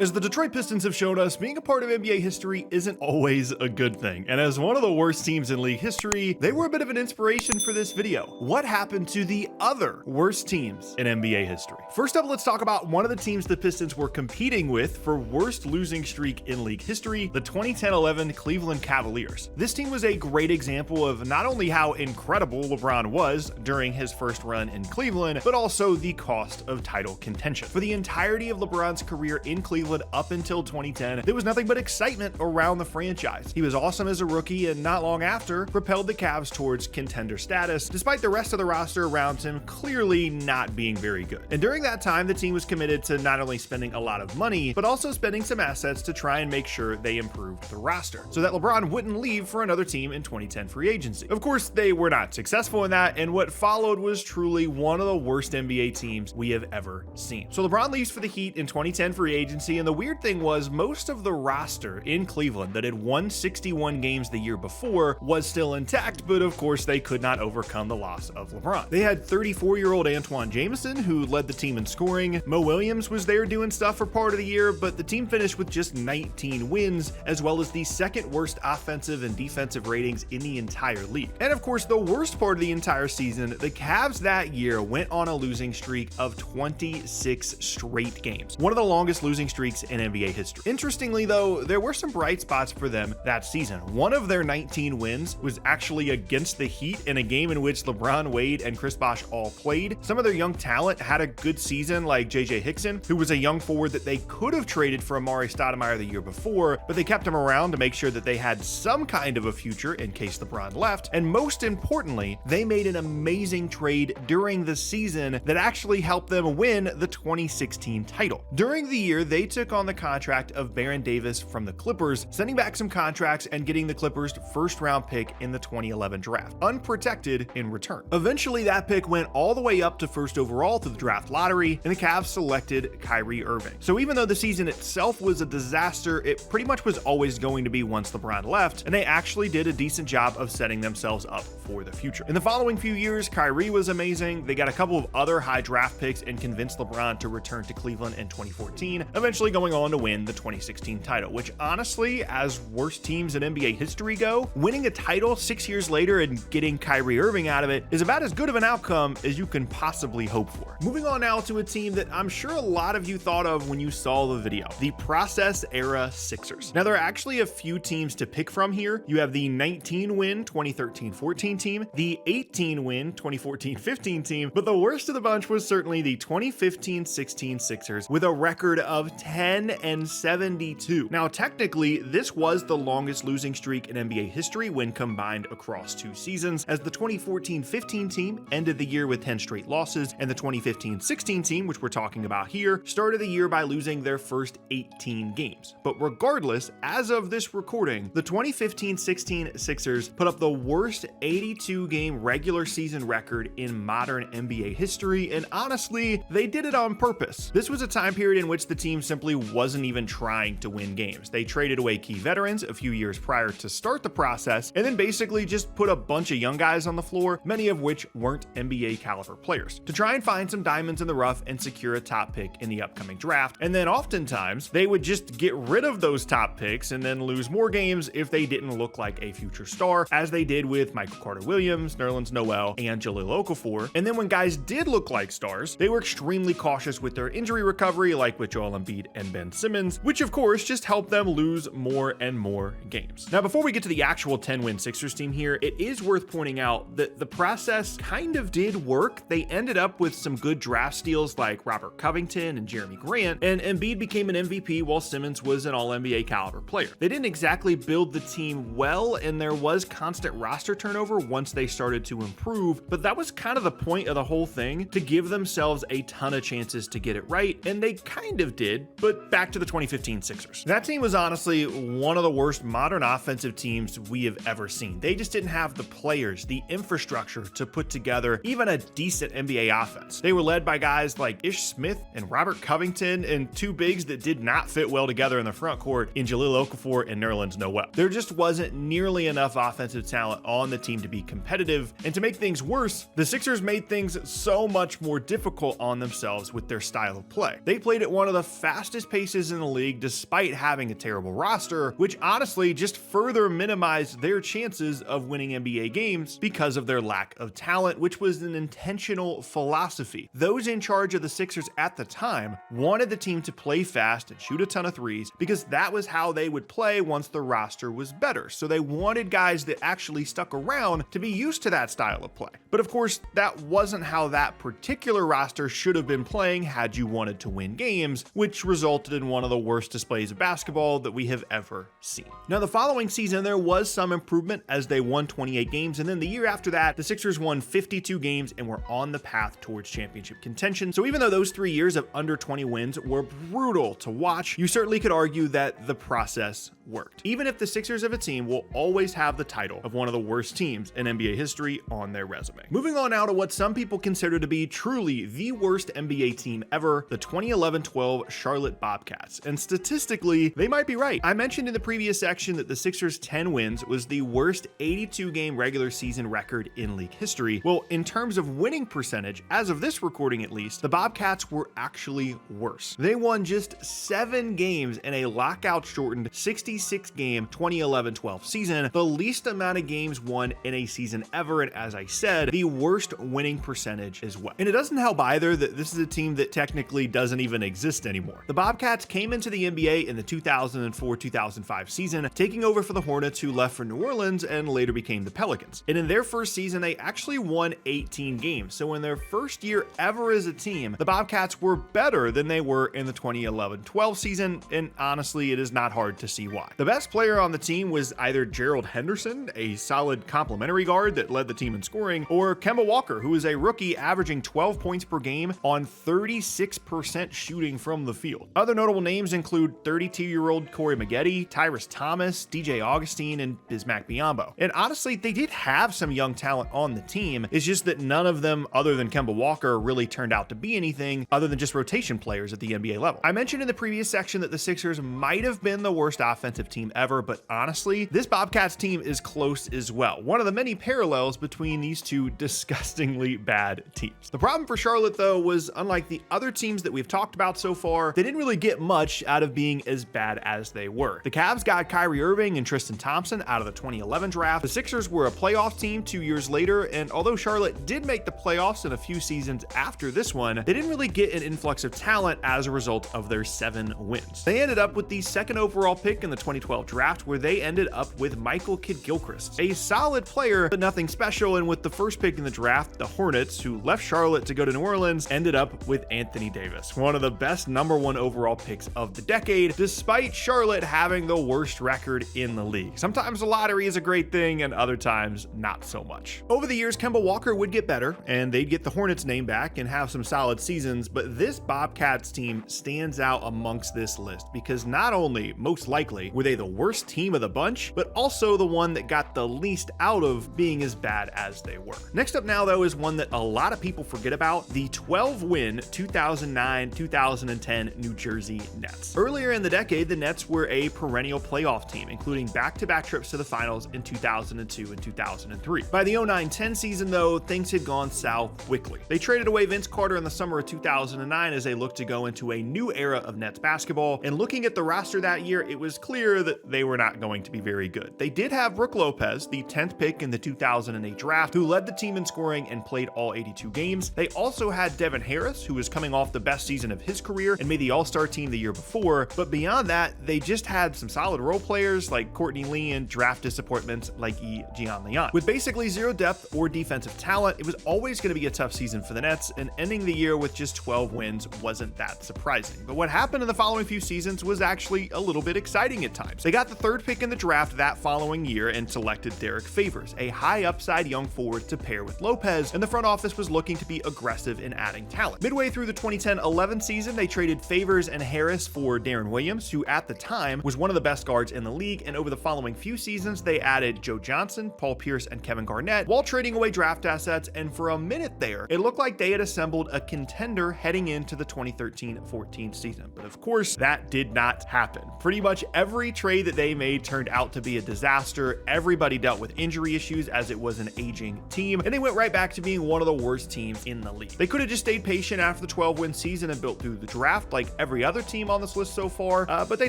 As the Detroit Pistons have shown us, being a part of NBA history isn't always a good thing, and as one of the worst teams in league history, they were a bit of an inspiration for this video. What happened to the other worst teams in NBA history? First up, let's talk about one of the teams the Pistons were competing with for worst losing streak in league history, the 2010-11 Cleveland Cavaliers. This team was a great example of not only how incredible LeBron was during his first run in Cleveland, but also the cost of title contention. For the entirety of LeBron's career in Cleveland, up until 2010, there was nothing but excitement around the franchise. He was awesome as a rookie and not long after propelled the Cavs towards contender status, despite the rest of the roster around him clearly not being very good. And during that time, the team was committed to not only spending a lot of money, but also spending some assets to try and make sure they improved the roster, so that LeBron wouldn't leave for another team in 2010 free agency. Of course, they were not successful in that, and what followed was truly one of the worst NBA teams we have ever seen. So LeBron leaves for the Heat in 2010 free agency, and the weird thing was most of the roster in Cleveland that had won 61 games the year before was still intact, but of course they could not overcome the loss of LeBron. They had 34-year-old Antoine Jameson, who led the team in scoring. Mo Williams was there doing stuff for part of the year, but the team finished with just 19 wins, as well as the second worst offensive and defensive ratings in the entire league. And of course, the worst part of the entire season, the Cavs that year went on a losing streak of 26 straight games, one of the longest losing streaks in NBA history. Interestingly though, there were some bright spots for them that season. One of their 19 wins was actually against the Heat in a game in which LeBron, Wade, and Chris Bosh all played. Some of their young talent had a good season, like JJ Hickson, who was a young forward that they could have traded for Amari Stoudemire the year before, but they kept him around to make sure that they had some kind of a future in case LeBron left. And most importantly, they made an amazing trade during the season that actually helped them win the 2016 title. During the year, they took on the contract of Baron Davis from the Clippers, sending back some contracts and getting the Clippers' first round pick in the 2011 draft, unprotected in return. Eventually, that pick went all the way up to first overall to the draft lottery, and the Cavs selected Kyrie Irving. So even though the season itself was a disaster, it pretty much was always going to be once LeBron left, and they actually did a decent job of setting themselves up for the future. In the following few years, Kyrie was amazing. They got a couple of other high draft picks and convinced LeBron to return to Cleveland in 2014, eventually going on to win the 2016 title, which honestly, as worst teams in NBA history go, winning a title 6 years later and getting Kyrie Irving out of it is about as good of an outcome as you can possibly hope for. Moving on now to a team that I'm sure a lot of you thought of when you saw the video, the process era Sixers. Now, there are actually a few teams to pick from here. You have the 19-win 2013-14 team, the 18-win 2014-15 team, but the worst of the bunch was certainly the 2015-16 Sixers with a record of 10-72. Now, technically, this was the longest losing streak in NBA history when combined across two seasons, as the 2014-15 team ended the year with 10 straight losses, and the 2015-16 team, which we're talking about here, started the year by losing their first 18 games. But regardless, as of this recording, the 2015-16 Sixers put up the worst 82-game regular season record in modern NBA history, and honestly, they did it on purpose. This was a time period in which the team simply wasn't even trying to win games. They traded away key veterans a few years prior to start the process, and then basically just put a bunch of young guys on the floor, many of which weren't NBA caliber players, to try and find some diamonds in the rough and secure a top pick in the upcoming draft. And then oftentimes they would just get rid of those top picks and then lose more games if they didn't look like a future star, as they did with Michael Carter-Williams, Nerlens Noel, and Jahlil Okafor. And then when guys did look like stars, they were extremely cautious with their injury recovery, like with Joel Embiid and Ben Simmons, which of course just helped them lose more and more games. Now, before we get to the actual 10-win Sixers team here, it is worth pointing out that the process kind of did work. They ended up with some good draft steals like Robert Covington and Jeremy Grant, and Embiid became an MVP while Simmons was an all-NBA caliber player. They didn't exactly build the team well, and there was constant roster turnover once they started to improve, but that was kind of the point of the whole thing, to give themselves a ton of chances to get it right, and they kind of did. But back to the 2015 Sixers. That team was honestly one of the worst modern offensive teams we have ever seen. They just didn't have the players, the infrastructure to put together even a decent NBA offense. They were led by guys like Ish Smith and Robert Covington, and two bigs that did not fit well together in the front court in Jahlil Okafor and Nerlens Noel. There just wasn't nearly enough offensive talent on the team to be competitive, and to make things worse, the Sixers made things so much more difficult on themselves with their style of play. They played at one of the fastest fastest paces in the league despite having a terrible roster, which honestly just further minimized their chances of winning NBA games because of their lack of talent, which was an intentional philosophy. Those in charge of the Sixers at the time wanted the team to play fast and shoot a ton of threes because that was how they would play once the roster was better. So they wanted guys that actually stuck around to be used to that style of play. But of course, that wasn't how that particular roster should have been playing had you wanted to win games, which resulted in one of the worst displays of basketball that we have ever seen. Now, the following season, there was some improvement as they won 28 games, and then the year after that, the Sixers won 52 games and were on the path towards championship contention. So even though those 3 years of under 20 wins were brutal to watch, you certainly could argue that the process worked. Even if the Sixers of a team will always have the title of one of the worst teams in NBA history on their resume. Moving on now to what some people consider to be truly the worst NBA team ever, the 2011-12 Charlotte Bobcats. And statistically, they might be right. I mentioned in the previous section that the Sixers' 10 wins was the worst 82-game regular season record in league history. Well, in terms of winning percentage, as of this recording at least, the Bobcats were actually worse. They won just 7 games in a lockout-shortened 66-game 2011-12 season, the least amount of games won in a season ever, and as I said, the worst winning percentage as well. And it doesn't help either that this is a team that technically doesn't even exist anymore. The Bobcats came into the NBA in the 2004-2005 season, taking over for the Hornets, who left for New Orleans and later became the Pelicans. And in their first season, they actually won 18 games. So in their first year ever as a team, the Bobcats were better than they were in the 2011-12 season, and honestly, it is not hard to see why. The best player on the team was either Gerald Henderson, a solid complementary guard that led the team in scoring, or Kemba Walker, who is a rookie averaging 12 points per game on 36% shooting from the field. Other notable names include 32-year-old Corey Maggette, Tyrese Thomas, DJ Augustine, and Bismack Biyombo. And honestly, they did have some young talent on the team. It's just that none of them, other than Kemba Walker, really turned out to be anything other than just rotation players at the NBA level. I mentioned in the previous section that the Sixers might have been the worst offensive team ever, but honestly, this Bobcats team is close as well. One of the many parallels between these two disgustingly bad teams. The problem for Charlotte, though, was unlike the other teams that we've talked about so far, they didn't really get much out of being as bad as they were. The Cavs got Kyrie Irving and Tristan Thompson out of the 2011 draft. The Sixers were a playoff team 2 years later, and although Charlotte did make the playoffs in a few seasons after this one, they didn't really get an influx of talent as a result of their 7 wins. They ended up with the 2nd overall pick in the 2012 draft, where they ended up with Michael Kidd-Gilchrist, a solid player, but nothing special. And with the 1st pick in the draft, the Hornets, who left Charlotte to go to New Orleans, ended up with Anthony Davis, one of the best #1 overall picks of the decade, despite Charlotte having the worst record in the league. Sometimes the lottery is a great thing, and other times not so much. Over the years, Kemba Walker would get better, and they'd get the Hornets name back and have some solid seasons, but this Bobcats team stands out amongst this list because not only, most likely, were they the worst team of the bunch, but also the one that got the least out of being as bad as they were. Next up now, though, is one that a lot of people forget about, the 12-win 2009-2010 New Jersey Nets. Earlier in the decade, the Nets were a perennial playoff team, including back-to-back trips to the finals in 2002 and 2003. By the 09-10 season, though, things had gone south quickly. They traded away Vince Carter in the summer of 2009 as they looked to go into a new era of Nets basketball, and looking at the roster that year, it was clear that they were not going to be very good. They did have Brook Lopez, the 10th pick in the 2008 draft, who led the team in scoring and played all 82 games. They also had Devin Harris, who was coming off the best season of his career and made the All-Star team the year before, but beyond that, they just had some solid role players like Courtney Lee and draft disappointments like Gian Leon. With basically zero depth or defensive talent, it was always going to be a tough season for the Nets, and ending the year with just 12 wins wasn't that surprising. But what happened in the following few seasons was actually a little bit exciting at times. They got the 3rd pick in the draft that following year and selected Derek Favors, a high upside young forward to pair with Lopez, and the front office was looking to be aggressive in adding talent. Midway through the 2010-11 season, they traded Favors and Harris for Darren Williams, who at the time was one of the best guards in the league, and over the following few seasons, they added Joe Johnson, Paul Pierce, and Kevin Garnett, while trading away draft assets, and for a minute there, it looked like they had assembled a contender heading into the 2013-14 season. But of course, that did not happen. Pretty much every trade that they made turned out to be a disaster. Everybody dealt with injury issues as it was an aging team, and they went right back to being one of the worst teams in the league. They could have just stayed patient after the 12-win season and built through the draft like every other team on this list so far, but they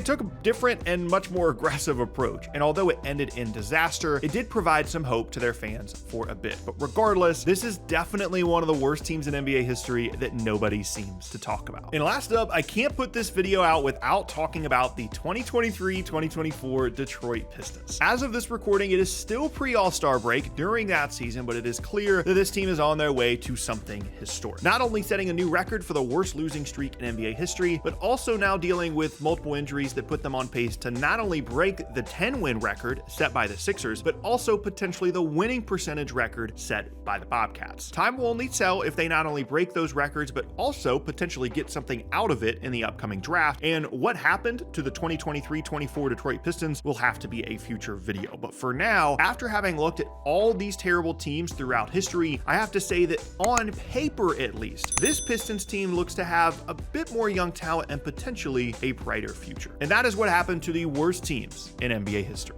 took a different and much more aggressive approach. And although it ended in disaster, it did provide some hope to their fans for a bit. But regardless, this is definitely one of the worst teams in NBA history that nobody seems to talk about. And last up, I can't put this video out without talking about the 2023-2024 Detroit Pistons. As of this recording, it is still pre-All-Star break during that season, but it is clear that this team is on their way to something historic. Not only setting a new record for the worst losing streak in NBA history, but also now dealing with multiple injuries that put them on pace to not only break the 10-win record set by the Sixers, but also potentially the winning percentage record set by the Bobcats. Time will only tell if they not only break those records, but also potentially get something out of it in the upcoming draft. And what happened to the 2023-24 Detroit Pistons will have to be a future video. But for now, after having looked at all these terrible teams throughout history, I have to say that on paper at least, this Pistons team looks to have a bit more young talent and potentially a brighter future. And that is what happened to the worst teams in NBA history.